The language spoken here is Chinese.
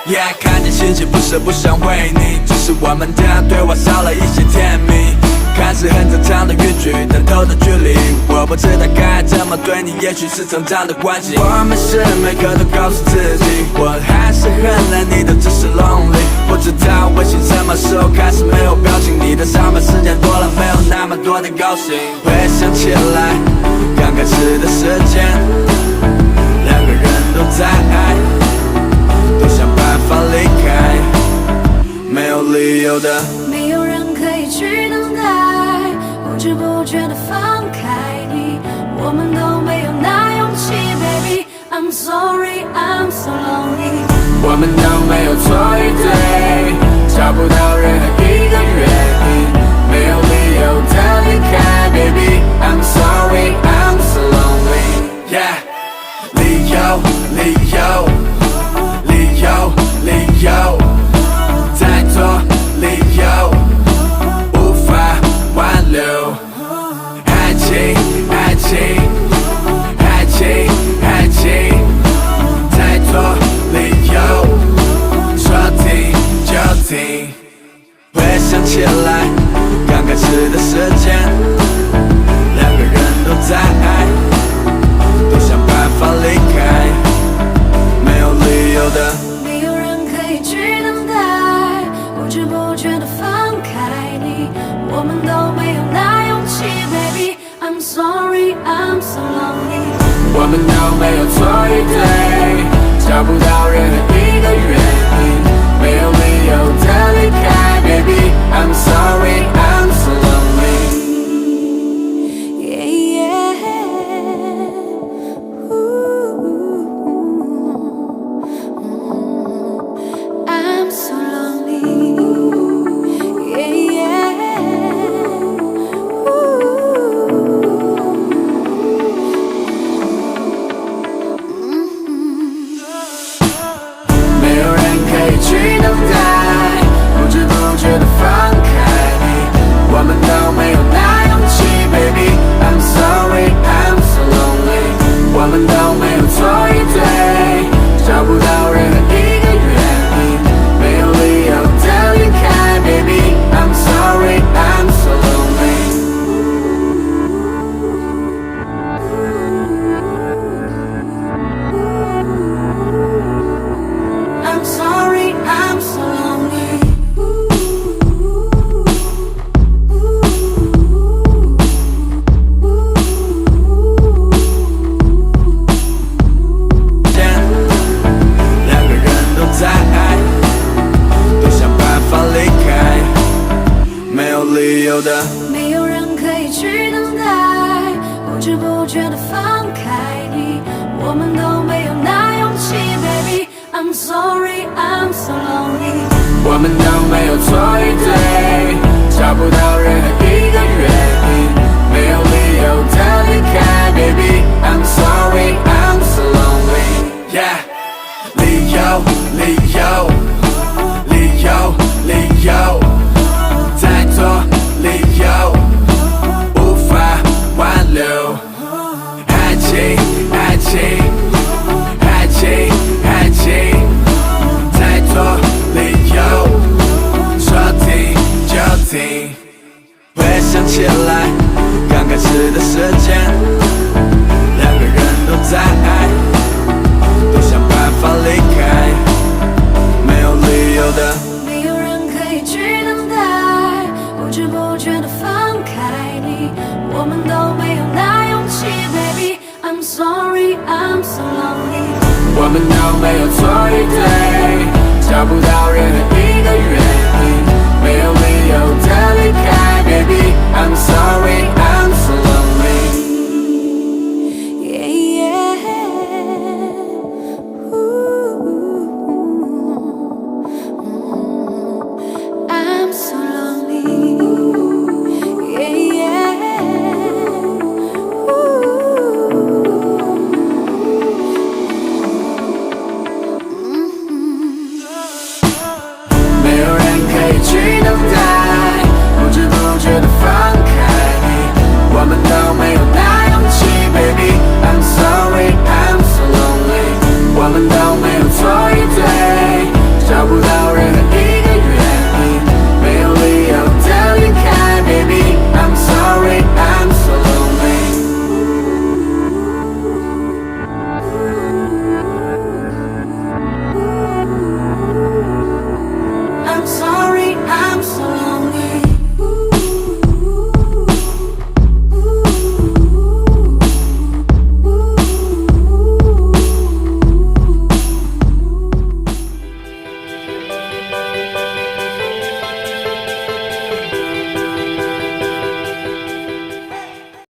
Yeah， 看见星星不是不想回你，只是我们的对话少了一些甜蜜。看似很正常的语句，但透的距离，我不知道该怎么对你，也许是成长的关系。我们时每刻都告诉自己，我还是很爱你的，只是 lonely。不知道微信什么时候开始没有表情，你的上班时间多了，没有那么多的高兴。回想起来，刚开始的时间，两个人都在爱，都想办法离开，没有理由的，没有人可以去等待，不知不觉地放开你，我们都没有那勇气 Baby I'm sorry I'm so lonely。 我们都没有错与对，找不到任何一个原因，没有理由的离开 Baby I'm sorry I'm so lonely。 Yeah， 理由理由理由理由，再多理由无法挽留。爱情爱情爱情爱情，太多理由说停就停。回想起来，刚开始的时间，两个人都在爱，都想办法离开，没有理由的，没有人可以去等待，不知不觉地放开你，我们都没有那勇气 Baby I'm sorry I'm so lonely。 我们都没有错与对，找不到任何一个原因，没有理由的离开 Baby I'm sorry I'm so lonely。 Yeah, yeah. I'm so lonely. Yeah, yeah. 没有人可以去等待，不知不觉地放开你，我们都没有那勇气 Baby I'm sorry I'm so lonely。 我们都没有错与对，找不到任何一个原因，没有理由的离开 Baby I'm sorry I'm so lonely。 I'm sorry I'm so lonely。 两个人都在爱，都想办法离开，没有理由的，没有人可以去等待，不知不觉地放开你，我们都没有那勇气 Baby I'm sorry I'm so lonely。 我们都没有错与对，找不到任何一个原因，没有理由的离开 Baby I'm sorry I'm so lonely。 Yeah， 理由理由理由理由，再多理由无法挽留。爱情爱情爱情爱情，太多理由说停就停。回想起来，刚开始的时间，两个人都在爱，都想办法离开，没有理由的，没有人可以去等待，不知不觉地放开你，我们都没有那勇气 Baby I'm sorry I'm so lonely。 我们都没有错与对，找不到任何